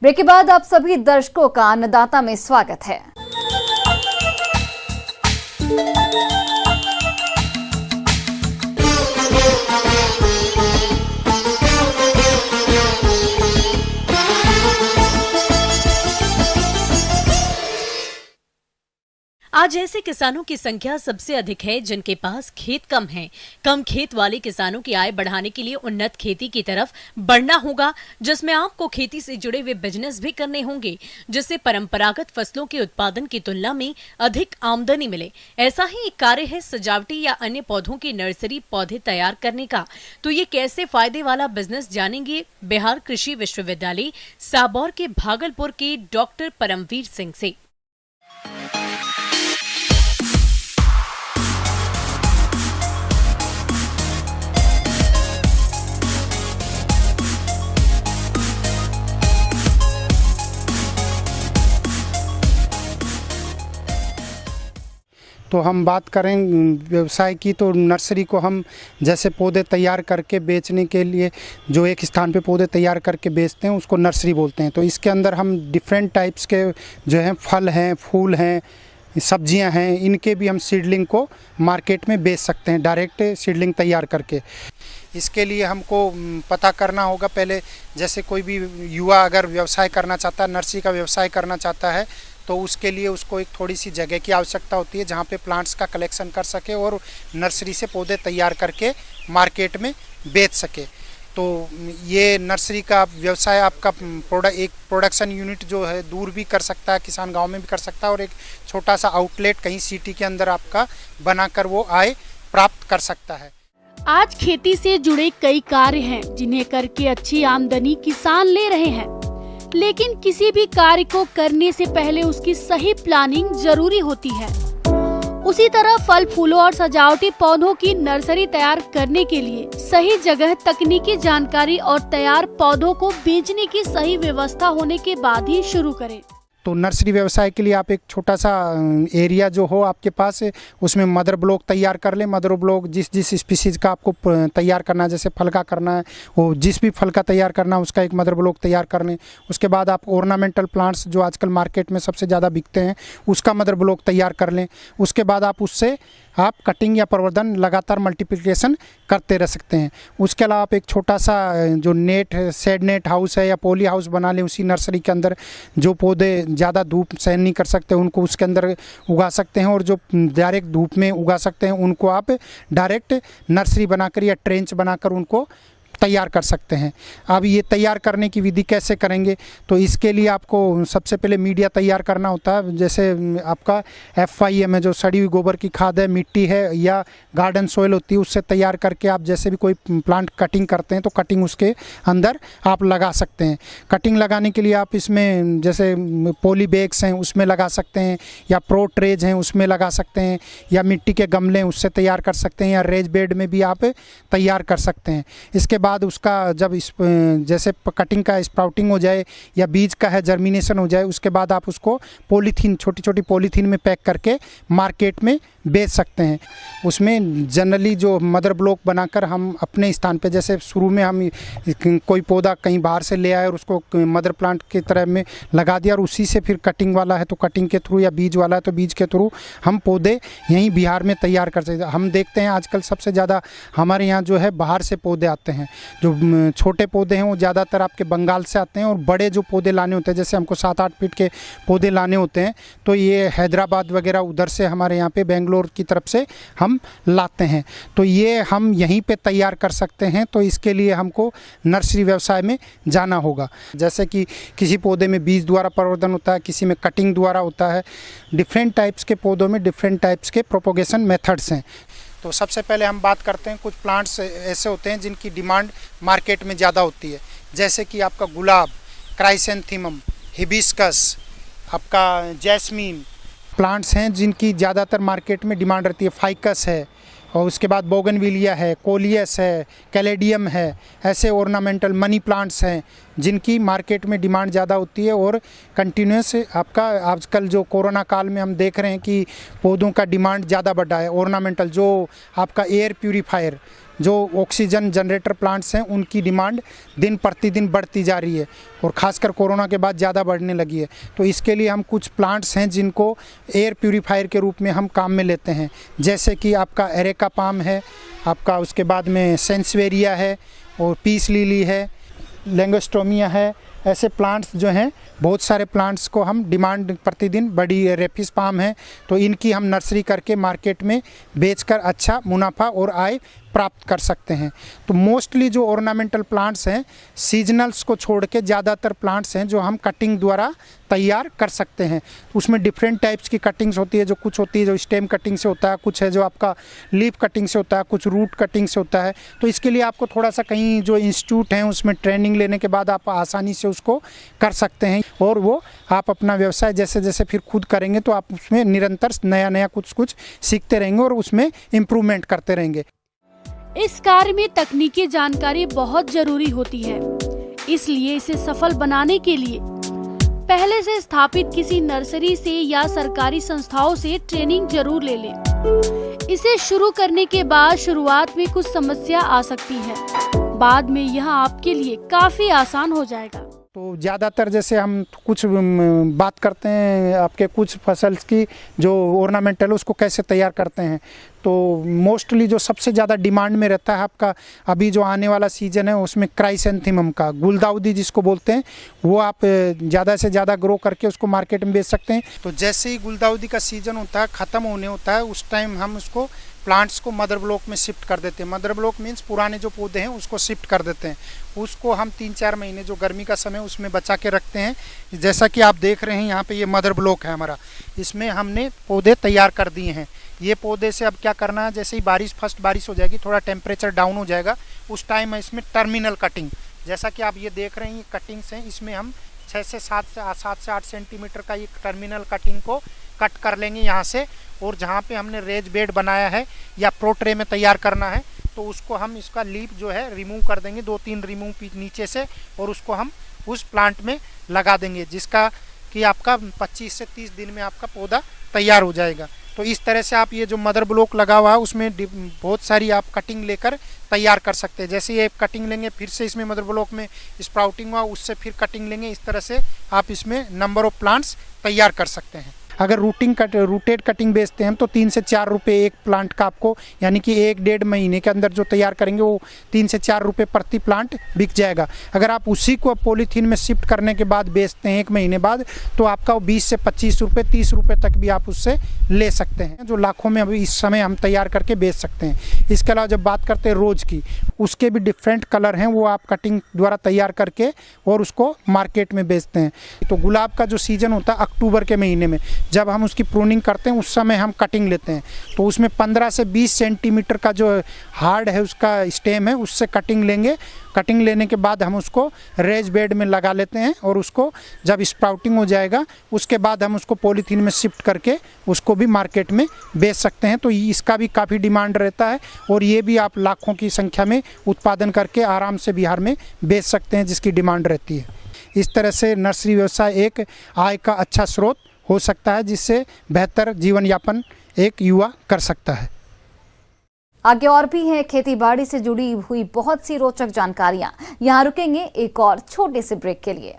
Break के बाद आप सभी दर्शकों का अन्नदाता में स्वागत है। आज ऐसे किसानों की संख्या सबसे अधिक है जिनके पास खेत कम है। कम खेत वाले किसानों की आय बढ़ाने के लिए उन्नत खेती की तरफ बढ़ना होगा, जिसमें आपको खेती से जुड़े हुए बिजनेस भी करने होंगे, जिससे परंपरागत फसलों के उत्पादन की तुलना में अधिक आमदनी मिले। ऐसा ही एक कार्य है सजावटी या अन्य पौधों की नर्सरी पौधे तैयार करने का। तो ये कैसे फायदे वाला बिजनेस जानेंगे बिहार कृषि विश्वविद्यालय साबौर के भागलपुर के डॉक्टर परमवीर सिंह से। तो हम बात करें व्यवसाय की, तो नर्सरी को हम जैसे पौधे तैयार करके बेचने के लिए जो एक स्थान पे पौधे तैयार करके बेचते हैं उसको नर्सरी बोलते हैं। तो इसके अंदर हम डिफरेंट टाइप्स के जो हैं फल हैं, फूल हैं, सब्जियां हैं, इनके भी हम सीडलिंग को मार्केट में बेच सकते हैं डायरेक्ट सीडलिंग तैयार करके। इसके लिए हमको पता करना होगा पहले, जैसे कोई भी युवा अगर व्यवसाय करना चाहता है, नर्सरी का व्यवसाय करना चाहता है, तो उसके लिए उसको एक थोड़ी सी जगह की आवश्यकता होती है जहाँ पे प्लांट्स का कलेक्शन कर सके और नर्सरी से पौधे तैयार करके मार्केट में बेच सके। तो ये नर्सरी का व्यवसाय आपका एक प्रोडक्शन यूनिट जो है दूर भी कर सकता है, किसान गांव में भी कर सकता है, और एक छोटा सा आउटलेट कहीं सिटी के अंदर आपका बनाकर वो आय प्राप्त कर सकता है। आज खेती से जुड़े कई कार्य हैं जिन्हें करके अच्छी आमदनी किसान ले रहे हैं, लेकिन किसी भी कार्य को करने से पहले उसकी सही प्लानिंग जरूरी होती है। उसी तरह फल फूलों और सजावटी पौधों की नर्सरी तैयार करने के लिए सही जगह, तकनीकी जानकारी और तैयार पौधों को बेचने की सही व्यवस्था होने के बाद ही शुरू करें। तो नर्सरी व्यवसाय के लिए आप एक छोटा सा एरिया जो हो आपके पास, उसमें मदर ब्लॉक तैयार कर लें। मदर ब्लॉक जिस स्पीसीज़ का आपको तैयार करना है, जैसे फल का करना है, वो जिस भी फल का तैयार करना है उसका एक मदर ब्लॉक तैयार कर लें। उसके बाद आप ऑर्नामेंटल प्लांट्स जो आजकल मार्केट में सबसे ज़्यादा बिकते हैं उसका मदर ब्लॉक तैयार कर लें। उसके बाद आप उससे आप कटिंग या प्रवर्धन लगातार मल्टीप्लिकेशन करते रह सकते हैं। उसके अलावा आप एक छोटा सा जो नेट शेड नेट हाउस है या पॉली हाउस बना लें उसी नर्सरी के अंदर। जो पौधे ज़्यादा धूप सहन नहीं कर सकते उनको उसके अंदर उगा सकते हैं, और जो डायरेक्ट धूप में उगा सकते हैं उनको आप डायरेक्ट नर्सरी बनाकर या ट्रेंच बनाकर उनको तैयार कर सकते हैं। अब ये तैयार करने की विधि कैसे करेंगे, तो इसके लिए आपको सबसे पहले मीडिया तैयार करना होता है। जैसे आपका FIM है जो सड़ी हुई गोबर की खाद है, मिट्टी है या गार्डन सॉइल होती है, उससे तैयार करके आप जैसे भी कोई प्लांट कटिंग करते हैं तो कटिंग उसके अंदर आप लगा सकते हैं। कटिंग लगाने के लिए आप इसमें जैसे पॉली बैग्स हैं उसमें लगा सकते हैं, या प्रो ट्रेज हैं उसमें लगा सकते हैं, या मिट्टी के गमले हैं उससे तैयार कर सकते हैं, या रेज बेड में भी आप तैयार कर सकते हैं। इसके बाद उसका जब जैसे कटिंग का स्प्राउटिंग हो जाए या बीज का है जर्मिनेशन हो जाए, उसके बाद आप उसको पॉलीथीन, छोटी छोटी पॉलीथीन में पैक करके मार्केट में बेच सकते हैं। उसमें जनरली जो मदर ब्लॉक बनाकर हम अपने स्थान पे, जैसे शुरू में हम कोई पौधा कहीं बाहर से ले आए और उसको मदर प्लांट की तरह में लगा दिया, और उसी से फिर कटिंग वाला है तो कटिंग के थ्रू, या बीज वाला है तो बीज के थ्रू हम पौधे यहीं बिहार में तैयार कर सकते हैं। हम देखते हैं आजकल सबसे ज़्यादा हमारे यहाँ जो है बाहर से पौधे आते हैं। जो छोटे पौधे हैं वो ज़्यादातर आपके बंगाल से आते हैं, और बड़े जो पौधे लाने होते हैं जैसे हमको 7-8 फीट के पौधे लाने होते हैं तो ये हैदराबाद वगैरह उधर से हमारे यहाँ पे बेंगलोर की तरफ से हम लाते हैं। तो ये हम यहीं पे तैयार कर सकते हैं। तो इसके लिए हमको नर्सरी व्यवसाय में जाना होगा। जैसे कि किसी पौधे में बीज द्वारा प्रवर्धन होता है, किसी में कटिंग द्वारा होता है। डिफरेंट टाइप्स के पौधों में डिफरेंट टाइप्स के प्रोपोगेशन मेथड्स हैं। तो सबसे पहले हम बात करते हैं, कुछ प्लांट्स ऐसे होते हैं जिनकी डिमांड मार्केट में ज़्यादा होती है, जैसे कि आपका गुलाब, क्राइसेंथेमम, हिबिस्कस, आपका जैस्मीन प्लांट्स हैं जिनकी ज़्यादातर मार्केट में डिमांड रहती है। फाइकस है, और उसके बाद बोगनविलिया है, कोलियस है, कैलेडियम है। ऐसे ऑर्नामेंटल मनी प्लांट्स हैं जिनकी मार्केट में डिमांड ज़्यादा होती है। और कंटिन्यूस आपका आजकल जो कोरोना काल में हम देख रहे हैं कि पौधों का डिमांड ज़्यादा बढ़ा है। ऑर्नामेंटल जो आपका एयर प्यूरीफायर जो ऑक्सीजन जनरेटर प्लांट्स हैं उनकी डिमांड दिन प्रतिदिन बढ़ती जा रही है और ख़ासकर कोरोना के बाद ज़्यादा बढ़ने लगी है। तो इसके लिए हम कुछ प्लांट्स हैं जिनको एयर प्यूरीफायर के रूप में हम काम में लेते हैं, जैसे कि आपका एरेका पाम है, आपका उसके बाद में सेंसवेरिया है और पीस लिली है, लैंगोस्टोमिया है। ऐसे प्लांट्स जो हैं, बहुत सारे प्लांट्स को हम डिमांड प्रतिदिन बड़ी, रेपिस पाम है, तो इनकी हम नर्सरी करके मार्केट में बेचकर अच्छा मुनाफा और आय प्राप्त कर सकते हैं। तो मोस्टली जो ऑर्नामेंटल प्लांट्स हैं, सीजनल्स को छोड़ के ज़्यादातर प्लांट्स हैं जो हम कटिंग द्वारा तैयार कर सकते हैं। उसमें डिफरेंट टाइप्स की कटिंग्स होती है, जो कुछ होती है जो स्टेम कटिंग से होता है, कुछ है जो आपका लीफ कटिंग से होता है, कुछ रूट कटिंग से होता है। तो इसके लिए आपको थोड़ा सा कहीं जो इंस्टीट्यूट हैं उसमें ट्रेनिंग लेने के बाद आप आसानी से उसको कर सकते हैं और वो आप अपना व्यवसाय जैसे जैसे फिर खुद करेंगे तो आप उसमें निरंतर नया नया कुछ सीखते रहेंगे और उसमें इम्प्रूवमेंट करते रहेंगे। इस कार्य में तकनीकी जानकारी बहुत जरूरी होती है, इसलिए इसे सफल बनाने के लिए पहले से स्थापित किसी नर्सरी से या सरकारी संस्थाओं से ट्रेनिंग जरूर ले लें। इसे शुरू करने के बाद शुरुआत में कुछ समस्या आ सकती है, बाद में यह आपके लिए काफी आसान हो जाएगा। तो ज़्यादातर जैसे हम कुछ बात करते हैं आपके कुछ फसल्स की जो ऑर्नामेंटल उसको कैसे तैयार करते हैं, तो मोस्टली जो सबसे ज़्यादा डिमांड में रहता है आपका अभी जो आने वाला सीज़न है उसमें क्राइसेंथेमम का, गुलदाउदी जिसको बोलते हैं, वो आप ज़्यादा से ज़्यादा ग्रो करके उसको मार्केट में बेच सकते हैं। तो जैसे ही गुलदाउदी का सीज़न होता है, ख़त्म होने होता है, उस टाइम हम उसको प्लांट्स को मदर ब्लॉक में शिफ्ट कर देते हैं। मदर ब्लॉक मीन्स पुराने जो पौधे हैं उसको शिफ्ट कर देते हैं। उसको हम 3-4 महीने जो गर्मी का समय उसमें बचा के रखते हैं। जैसा कि आप देख रहे हैं यहाँ पे ये मदर ब्लॉक है हमारा, इसमें हमने पौधे तैयार कर दिए हैं। ये पौधे से अब क्या करना है, जैसे ही फर्स्ट बारिश हो जाएगी, थोड़ा टेम्परेचर डाउन हो जाएगा, उस टाइम है इसमें टर्मिनल कटिंग, जैसा कि आप ये देख रहे हैं ये कटिंग्स हैं, इसमें हम 6 से 7 से 8 सेंटीमीटर का ये टर्मिनल कटिंग को कट कर लेंगे यहाँ से। और जहाँ पे हमने रेज बेड बनाया है या प्रो ट्रे में तैयार करना है तो उसको हम इसका लीफ जो है रिमूव कर देंगे, 2-3 रिमूव नीचे से, और उसको हम उस प्लांट में लगा देंगे, जिसका कि आपका 25 से 30 दिन में आपका पौधा तैयार हो जाएगा। तो इस तरह से आप ये जो मदर ब्लॉक लगा हुआ है उसमें बहुत सारी आप कटिंग लेकर तैयार कर सकते हैं। जैसे ये कटिंग लेंगे, फिर से इसमें मदर ब्लॉक में स्प्राउटिंग हुआ, उससे फिर कटिंग लेंगे, इस तरह से आप इसमें नंबर ऑफ प्लांट्स तैयार कर सकते हैं। अगर रूटेड कटिंग बेचते हैं तो 3 से 4 रुपये एक प्लांट का आपको, यानी कि 1-1.5 महीने के अंदर जो तैयार करेंगे वो 3 से 4 रुपये प्रति प्लांट बिक जाएगा। अगर आप उसी को पॉलीथीन में शिफ्ट करने के बाद बेचते हैं 1 महीने बाद, तो आपका वो 20 से 25 रुपये 30 रुपये तक भी आप उससे ले सकते हैं, जो लाखों में अभी इस समय हम तैयार करके बेच सकते हैं। इसके अलावा जब बात करते हैं रोज़ की, उसके भी डिफरेंट कलर हैं, वो आप कटिंग द्वारा तैयार करके और उसको मार्केट में बेचते हैं। तो गुलाब का जो सीज़न होता है अक्टूबर के महीने में, जब हम उसकी प्रूनिंग करते हैं उस समय हम कटिंग लेते हैं, तो उसमें 15 से 20 सेंटीमीटर का जो हार्ड है उसका स्टेम है, उससे कटिंग लेंगे। कटिंग लेने के बाद हम उसको रेज बेड में लगा लेते हैं और उसको जब स्प्राउटिंग हो जाएगा उसके बाद हम उसको पॉलीथीन में शिफ्ट करके उसको भी मार्केट में बेच सकते हैं। तो इसका भी काफ़ी डिमांड रहता है और ये भी आप लाखों की संख्या में उत्पादन करके आराम से बिहार में बेच सकते हैं, जिसकी डिमांड रहती है। इस तरह से नर्सरी व्यवसाय एक आय का अच्छा स्रोत हो सकता है, जिससे बेहतर जीवन यापन एक युवा कर सकता है। आगे और भी हैं खेती बाड़ी से जुड़ी हुई बहुत सी रोचक जानकारियां। यहाँ रुकेंगे एक और छोटे से ब्रेक के लिए।